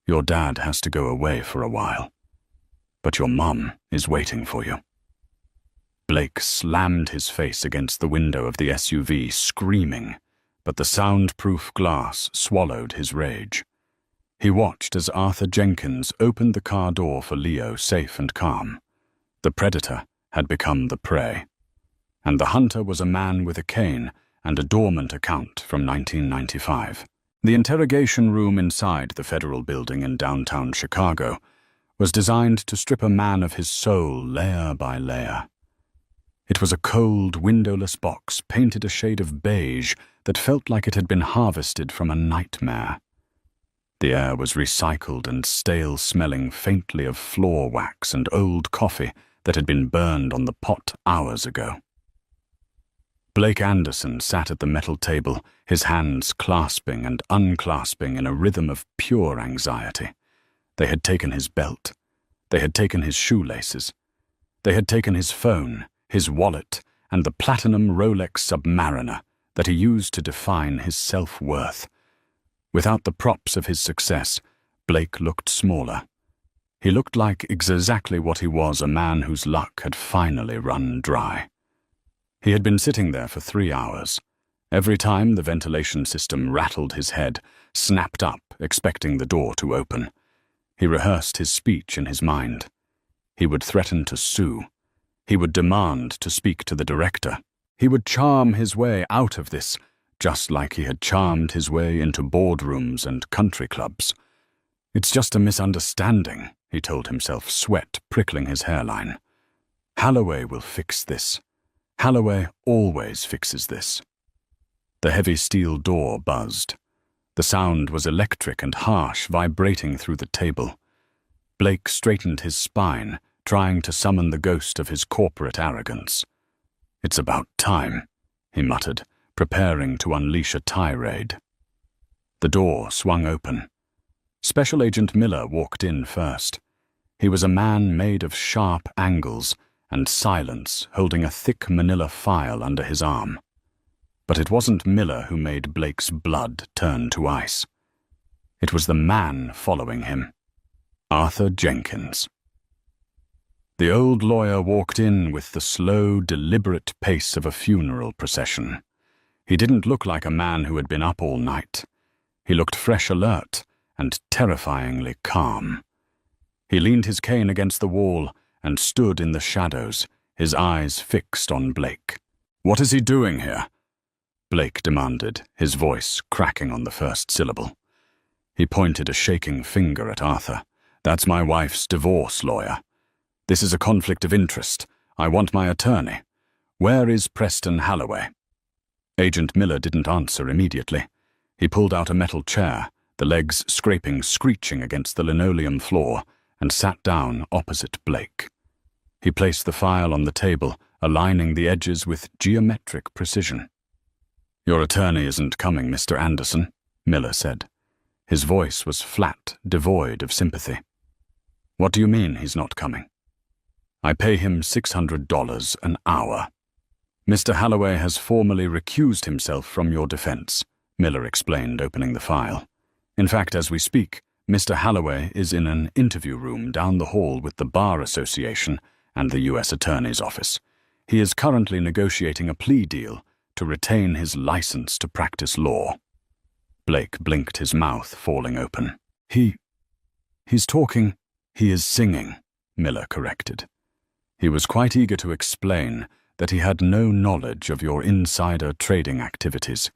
"Your dad has to go away for a while, but your mum is waiting for you." Blake slammed his face against the window of the SUV, screaming, but the soundproof glass swallowed his rage. He watched as Arthur Jenkins opened the car door for Leo, safe and calm. The predator had become the prey, and the hunter was a man with a cane and a dormant account from 1995. The interrogation room inside the federal building in downtown Chicago was designed to strip a man of his soul layer by layer. It was a cold, windowless box painted a shade of beige that felt like it had been harvested from a nightmare. The air was recycled and stale, smelling faintly of floor wax and old coffee that had been burned on the pot hours ago. Blake Anderson sat at the metal table, his hands clasping and unclasping in a rhythm of pure anxiety. They had taken his belt. They had taken his shoelaces. They had taken his phone, his wallet, and the platinum Rolex Submariner that he used to define his self-worth. Without the props of his success, Blake looked smaller. He looked like exactly what he was, a man whose luck had finally run dry. He had been sitting there for 3 hours. Every time the ventilation system rattled his head, snapped up, expecting the door to open. He rehearsed his speech in his mind. He would threaten to sue. He would demand to speak to the director. He would charm his way out of this, just like he had charmed his way into boardrooms and country clubs. "It's just a misunderstanding," he told himself, sweat prickling his hairline. "Holloway will fix this. Holloway always fixes this." The heavy steel door buzzed. The sound was electric and harsh, vibrating through the table. Blake straightened his spine, trying to summon the ghost of his corporate arrogance. "It's about time," he muttered, preparing to unleash a tirade. The door swung open. Special Agent Miller walked in first. He was a man made of sharp angles and silence, holding a thick manila file under his arm. But it wasn't Miller who made Blake's blood turn to ice. It was the man following him, Arthur Jenkins. The old lawyer walked in with the slow, deliberate pace of a funeral procession. He didn't look like a man who had been up all night. He looked fresh, alert, and terrifyingly calm. He leaned his cane against the wall and stood in the shadows, his eyes fixed on Blake. "What is he doing here?" Blake demanded, his voice cracking on the first syllable. He pointed a shaking finger at Arthur. "That's my wife's divorce lawyer. This is a conflict of interest. I want my attorney. Where is Preston Halloway?" Agent Miller didn't answer immediately. He pulled out a metal chair, the legs screeching against the linoleum floor, and sat down opposite Blake. He placed the file on the table, aligning the edges with geometric precision. "Your attorney isn't coming, Mr. Anderson," Miller said. His voice was flat, devoid of sympathy. "What do you mean he's not coming?" "I pay him $600 an hour. Mr. Halloway has formally recused himself from your defense," Miller explained, opening the file. "In fact, as we speak, Mr. Halloway is in an interview room down the hall with the Bar Association and the U.S. Attorney's Office. He is currently negotiating a plea deal to retain his license to practice law." Blake blinked, his mouth falling open. He's talking. He is singing," Miller corrected. He was quite eager to explain that he had no knowledge of your insider trading activities.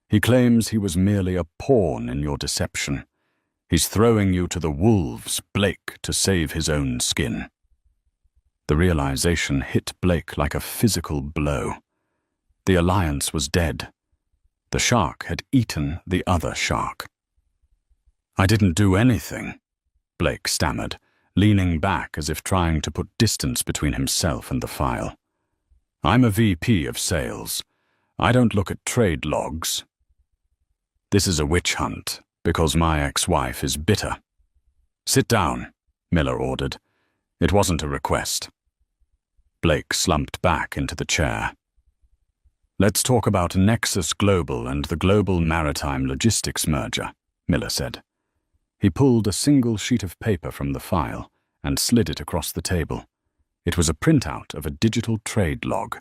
He claims he was merely a pawn in your deception. He's throwing you to the wolves, Blake, to save his own skin. The realization hit Blake like a physical blow. The alliance was dead. The shark had eaten the other shark. "I didn't do anything," Blake stammered, leaning back as if trying to put distance between himself and the file. "I'm a VP of sales. I don't look at trade logs. This is a witch hunt because my ex-wife is bitter." "Sit down," Miller ordered. It wasn't a request. Blake slumped back into the chair. "Let's talk about Nexus Global and the Global Maritime Logistics merger," Miller said. He pulled a single sheet of paper from the file and slid it across the table. It was a printout of a digital trade log.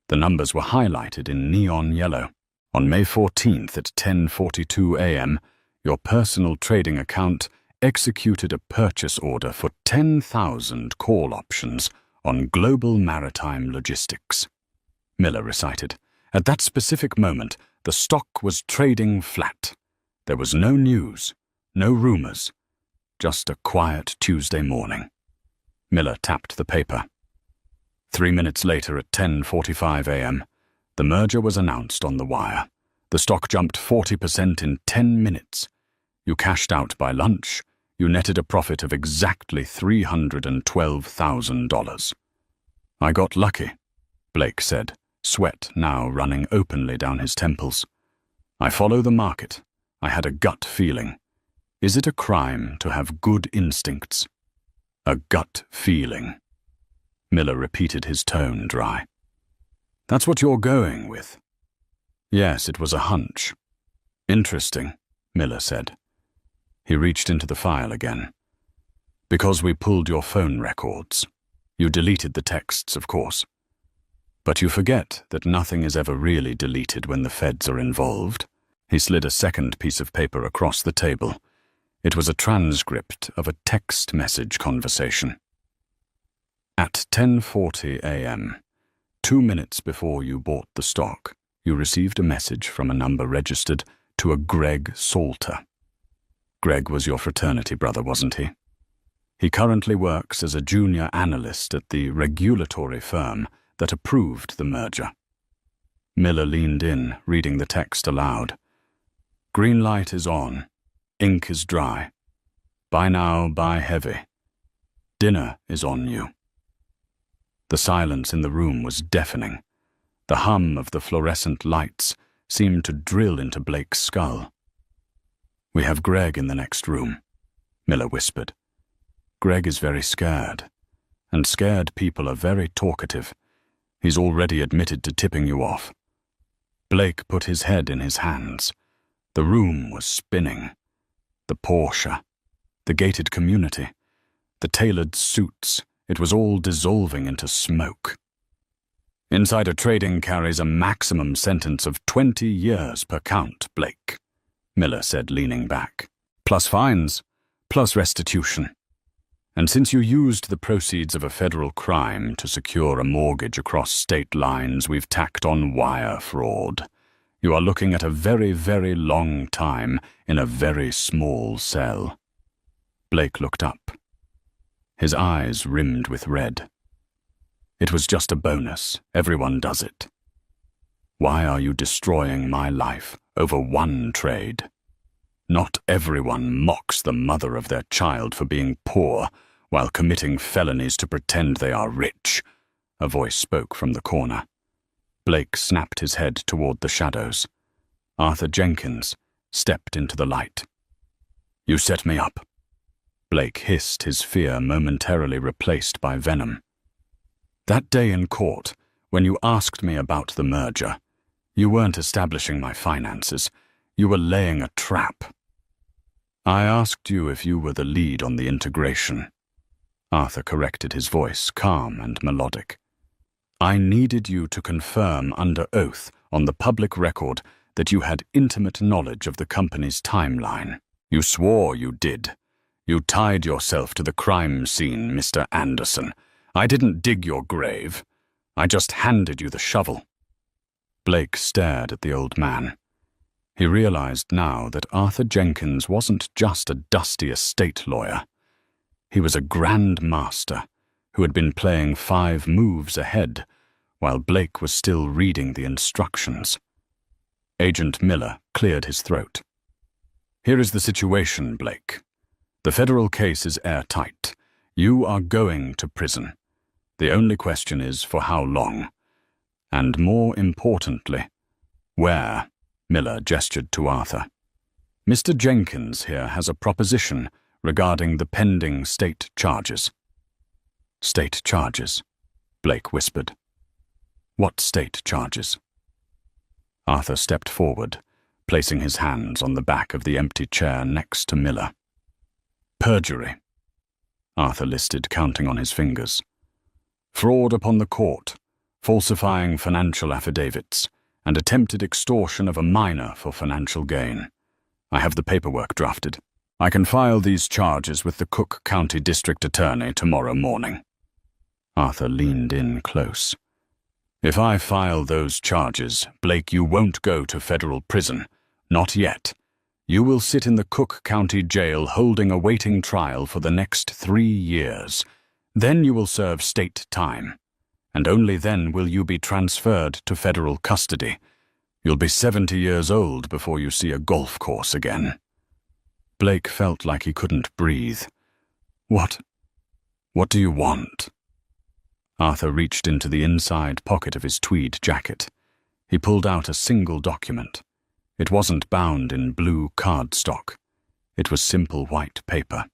The numbers were highlighted in neon yellow. "On May 14th at 10:42 a.m., your personal trading account executed a purchase order for 10,000 call options on Global Maritime Logistics," Miller recited. "At that specific moment, the stock was trading flat. There was no news, no rumors, just a quiet Tuesday morning." Miller tapped the paper. 3 minutes later at 10:45 a.m., the merger was announced on the wire. The stock jumped 40% in 10 minutes. You cashed out by lunch. You netted a profit of exactly $312,000. "I got lucky," Blake said, sweat now running openly down his temples. "I follow the market. I had a gut feeling. Is it a crime to have good instincts?" "A gut feeling." Miller repeated, his tone dry. "That's what you're going with?" "Yes, it was a hunch." "Interesting," Miller said. He reached into the file again. "Because we pulled your phone records. You deleted the texts, of course. But you forget that nothing is ever really deleted when the feds are involved." He slid a second piece of paper across the table. It was a transcript of a text message conversation. "At 10:40 a.m., 2 minutes before you bought the stock, you received a message from a number registered to a Greg Salter. Greg was your fraternity brother, wasn't he? He currently works as a junior analyst at the regulatory firm that approved the merger." Miller leaned in, reading the text aloud. Green light is on. Ink is dry. Buy now, buy heavy. Dinner is on you. The silence in the room was deafening. The hum of the fluorescent lights seemed to drill into Blake's skull. We have Greg in the next room, Miller whispered. Greg is very scared, and scared people are very talkative. He's already admitted to tipping you off. Blake put his head in his hands. The room was spinning. The Porsche, the gated community, the tailored suits, it was all dissolving into smoke. Insider trading carries a maximum sentence of 20 years per count, Blake, Miller said, leaning back. Plus fines, plus restitution. And since you used the proceeds of a federal crime to secure a mortgage across state lines, we've tacked on wire fraud. You are looking at a very, very long time in a very small cell. Blake looked up. His eyes rimmed with red. It was just a bonus. Everyone does it. Why are you destroying my life over one trade? Not everyone mocks the mother of their child for being poor while committing felonies to pretend they are rich. A voice spoke from the corner. Blake snapped his head toward the shadows. Arthur Jenkins stepped into the light. You set me up. Blake hissed, his fear momentarily replaced by venom. That day in court, when you asked me about the merger, you weren't establishing my finances. You were laying a trap. I asked you if you were the lead on the integration. Arthur corrected his voice, calm and melodic. I needed you to confirm under oath on the public record that you had intimate knowledge of the company's timeline. You swore you did. You tied yourself to the crime scene, Mr. Anderson. I didn't dig your grave. I just handed you the shovel. Blake stared at the old man. He realized now that Arthur Jenkins wasn't just a dusty estate lawyer. He was a grand master who had been playing 5 moves ahead while Blake was still reading the instructions. Agent Miller cleared his throat. Here is the situation, Blake. The federal case is airtight. You are going to prison. The only question is for how long. And more importantly, where? Miller gestured to Arthur. Mr. Jenkins here has a proposition regarding the pending state charges. State charges, Blake whispered. What state charges? Arthur stepped forward, placing his hands on the back of the empty chair next to Miller. Perjury, Arthur listed, counting on his fingers. Fraud upon the court, falsifying financial affidavits, and attempted extortion of a minor for financial gain. I have the paperwork drafted. I can file these charges with the Cook County District Attorney tomorrow morning. Arthur leaned in close. If I file those charges, Blake, you won't go to federal prison. Not yet. You will sit in the Cook County Jail holding a waiting trial for the next 3 years. Then you will serve state time. And only then will you be transferred to federal custody. You'll be 70 years old before you see a golf course again. Blake felt like he couldn't breathe. What do you want? Arthur reached into the inside pocket of his tweed jacket. He pulled out a single document. It wasn't bound in blue cardstock. It was simple white paper.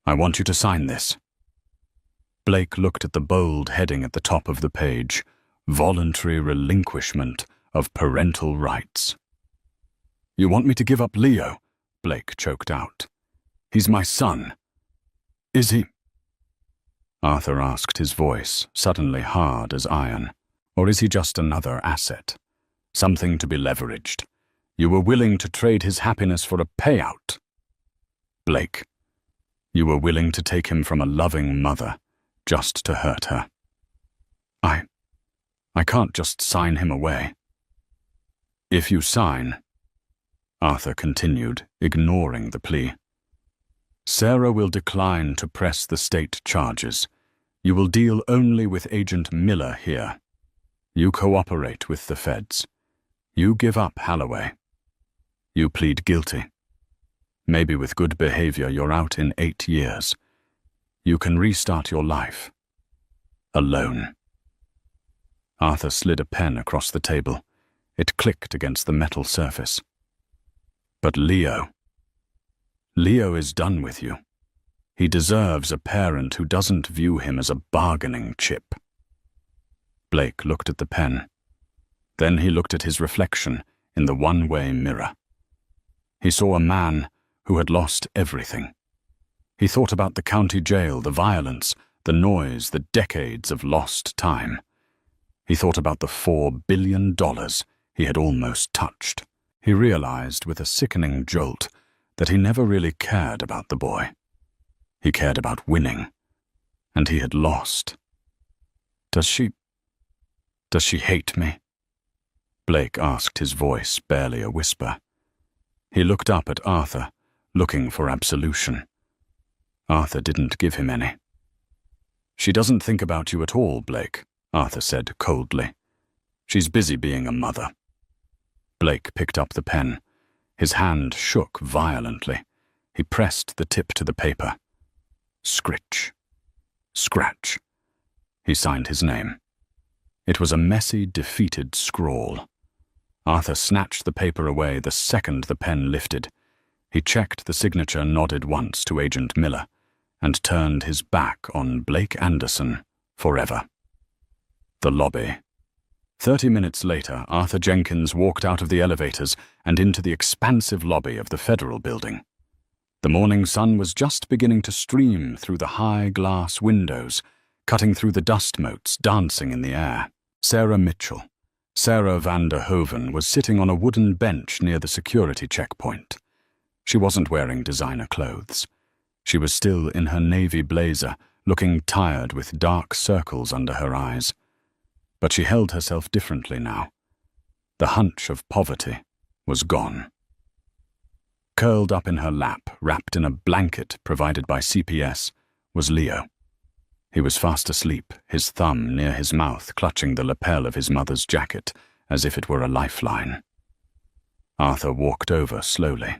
I want you to sign this. Blake looked at the bold heading at the top of the page, Voluntary Relinquishment of Parental Rights. You want me to give up Leo? Blake choked out. He's my son. Is he? Arthur asked, his voice suddenly hard as iron. Or is he just another asset? Something to be leveraged. You were willing to trade his happiness for a payout. Blake, you were willing to take him from a loving mother just to hurt her. I can't just sign him away. If you sign, Arthur continued, ignoring the plea, Sarah will decline to press the state charges. You will deal only with Agent Miller here. You cooperate with the feds. You give up Holloway. You plead guilty. Maybe with good behavior you're out in 8 years. You can restart your life. Alone. Arthur slid a pen across the table. It clicked against the metal surface. But Leo is done with you. He deserves a parent who doesn't view him as a bargaining chip. Blake looked at the pen. Then he looked at his reflection in the one-way mirror. He saw a man who had lost everything. He thought about the county jail, the violence, the noise, the decades of lost time. He thought about the $4 billion he had almost touched. He realized with a sickening jolt that he never really cared about the boy. He cared about winning, and he had lost. Does she hate me? Blake asked, his voice barely a whisper. He looked up at Arthur, looking for absolution. Arthur didn't give him any. She doesn't think about you at all, Blake, Arthur said coldly. She's busy being a mother. Blake picked up the pen. His hand shook violently. He pressed the tip to the paper. Scritch. Scratch. He signed his name. It was a messy, defeated scrawl. Arthur snatched the paper away the second the pen lifted. He checked the signature, nodded once to Agent Miller, and turned his back on Blake Anderson forever. The lobby. 30 minutes later, Arthur Jenkins walked out of the elevators and into the expansive lobby of the Federal Building. The morning sun was just beginning to stream through the high glass windows, cutting through the dust motes dancing in the air. Sarah Mitchell, Sarah van der Hoven, was sitting on a wooden bench near the security checkpoint. She wasn't wearing designer clothes. She was still in her navy blazer, looking tired with dark circles under her eyes. But she held herself differently now. The hunch of poverty was gone. Curled up in her lap, wrapped in a blanket provided by CPS, was Leo. He was fast asleep, his thumb near his mouth clutching the lapel of his mother's jacket as if it were a lifeline. Arthur walked over slowly.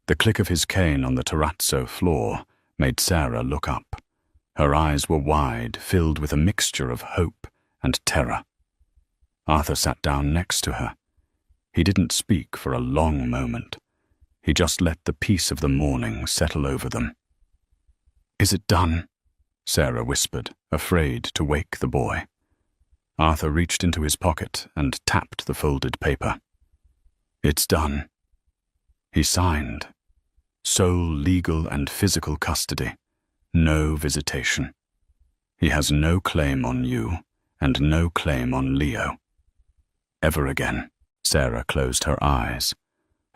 The click of his cane on the terrazzo floor made Sarah look up. Her eyes were wide, filled with a mixture of hope and terror. Arthur sat down next to her. He didn't speak for a long moment. He just let the peace of the morning settle over them. "Is it done?" Sarah whispered, afraid to wake the boy. Arthur reached into his pocket and tapped the folded paper. "It's done." He signed. Sole legal and physical custody. No visitation. He has no claim on you and no claim on Leo. Ever again. Sarah closed her eyes.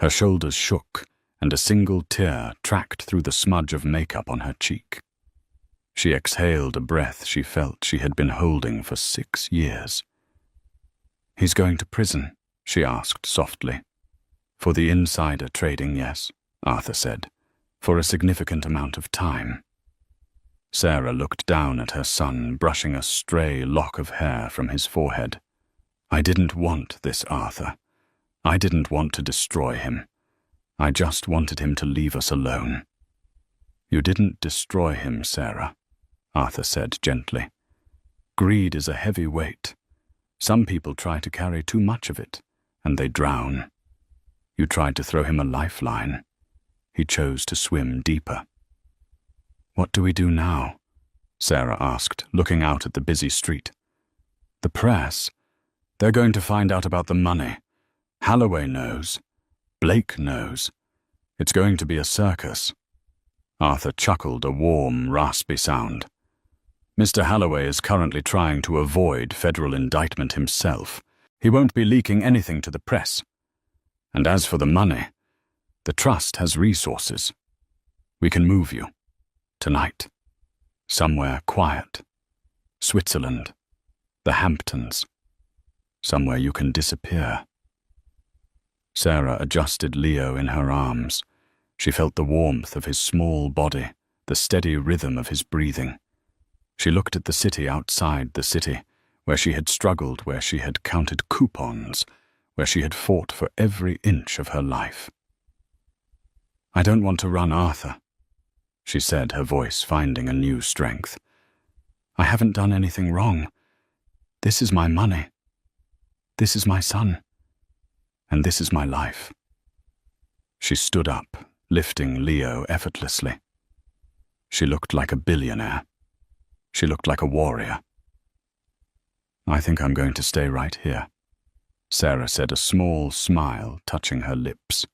Her shoulders shook, and a single tear tracked through the smudge of makeup on her cheek. She exhaled a breath she felt she had been holding for 6 years. "He's going to prison?" she asked softly. "For the insider trading, yes," Arthur said. "For a significant amount of time." Sarah looked down at her son, brushing a stray lock of hair from his forehead. "I didn't want this, Arthur. I didn't want to destroy him. I just wanted him to leave us alone." "You didn't destroy him, Sarah," Arthur said gently. "Greed is a heavy weight. Some people try to carry too much of it, and they drown. You tried to throw him a lifeline. He chose to swim deeper." "What do we do now?" Sarah asked, looking out at the busy street. "The press. They're going to find out about the money. Holloway knows. Blake knows. It's going to be a circus." Arthur chuckled, a warm, raspy sound. "Mr. Holloway is currently trying to avoid federal indictment himself. He won't be leaking anything to the press. And as for the money, the trust has resources. We can move you. Tonight. Somewhere quiet. Switzerland. The Hamptons. Somewhere you can disappear." Sarah adjusted Leo in her arms. She felt the warmth of his small body, the steady rhythm of his breathing. She looked at the city outside the city, where she had struggled, where she had counted coupons, where she had fought for every inch of her life. "I don't want to run Arthur," she said, her voice finding a new strength. "I haven't done anything wrong. This is my money. This is my son. And this is my life." She stood up, lifting Leo effortlessly. She looked like a billionaire. She looked like a warrior. "I think I'm going to stay right here," Sarah said, a small smile touching her lips.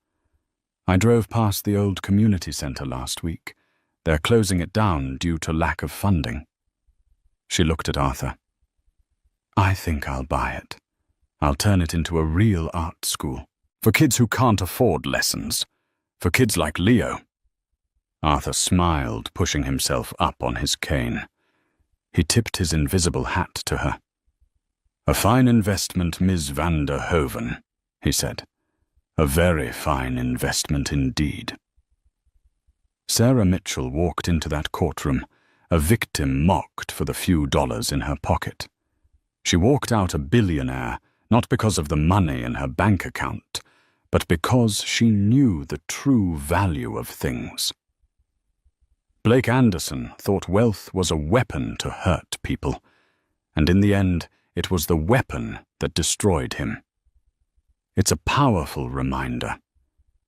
"I drove past the old community center last week. They're closing it down due to lack of funding." She looked at Arthur. "I think I'll buy it. I'll turn it into a real art school. For kids who can't afford lessons. For kids like Leo." Arthur smiled, pushing himself up on his cane. He tipped his invisible hat to her. "A fine investment, Miss van der Hoven," he said. "A very fine investment indeed." Sarah Mitchell walked into that courtroom, a victim mocked for the few dollars in her pocket. She walked out a billionaire, not because of the money in her bank account, but because she knew the true value of things. Blake Anderson thought wealth was a weapon to hurt people, and in the end, it was the weapon that destroyed him. It's a powerful reminder.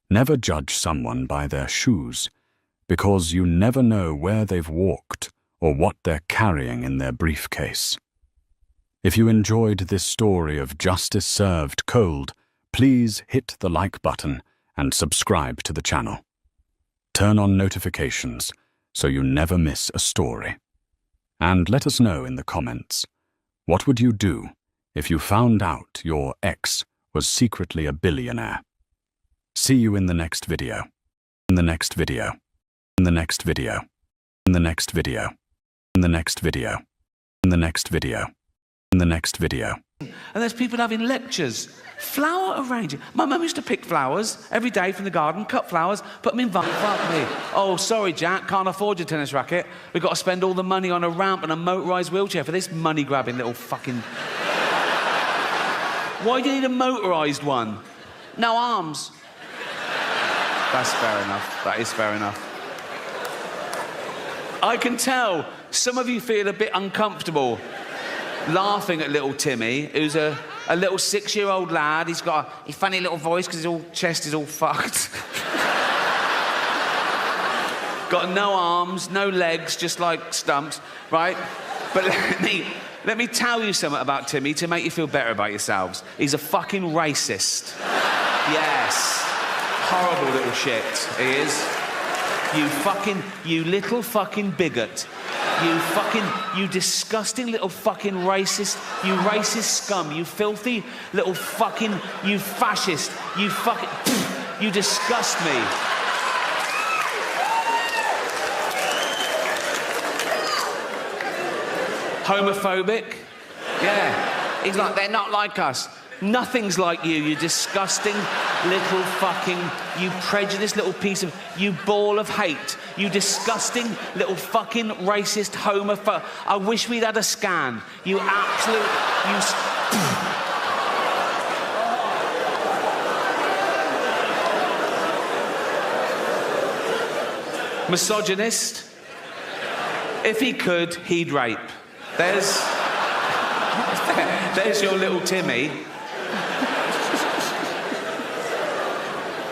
Never judge someone by their shoes, because you never know where they've walked or what they're carrying in their briefcase. If you enjoyed this story of justice served cold, please hit the like button and subscribe to the channel. Turn on notifications so you never miss a story. And let us know in the comments, what would you do if you found out your ex was secretly a billionaire? See you in the next video. In the next video. In the next video. In the next video. In the next video. In the next video. In the next video. And there's people having lectures. Flower arranging. My mum used to pick flowers every day from the garden, cut flowers, put them in vase. Fuck me. "Oh, sorry, Jack, can't afford your tennis racket. We've got to spend all the money on a ramp and a motorised wheelchair for this money-grabbing little fucking..." "Why do you need a motorised one?" "No arms." That's fair enough. That is fair enough. I can tell some of you feel a bit uncomfortable laughing at little Timmy, who's a little 6-year-old lad. He's got a funny little voice because his chest is all fucked. Got no arms, no legs, just like stumps, right? But let me tell you something about Timmy to make you feel better about yourselves. He's a fucking racist. Yes. Horrible little shit, he is. You little fucking bigot. You disgusting little fucking racist, you racist scum, you filthy little fucking, you fascist, you fucking, you disgust me. Homophobic? Yeah. He's like, they're not like us. Nothing's like you disgusting little fucking, you prejudiced little piece of, you ball of hate. You disgusting little fucking racist homophobe. I wish we'd had a scan. You absolute, misogynist. If he could, he'd rape. There's your little Timmy.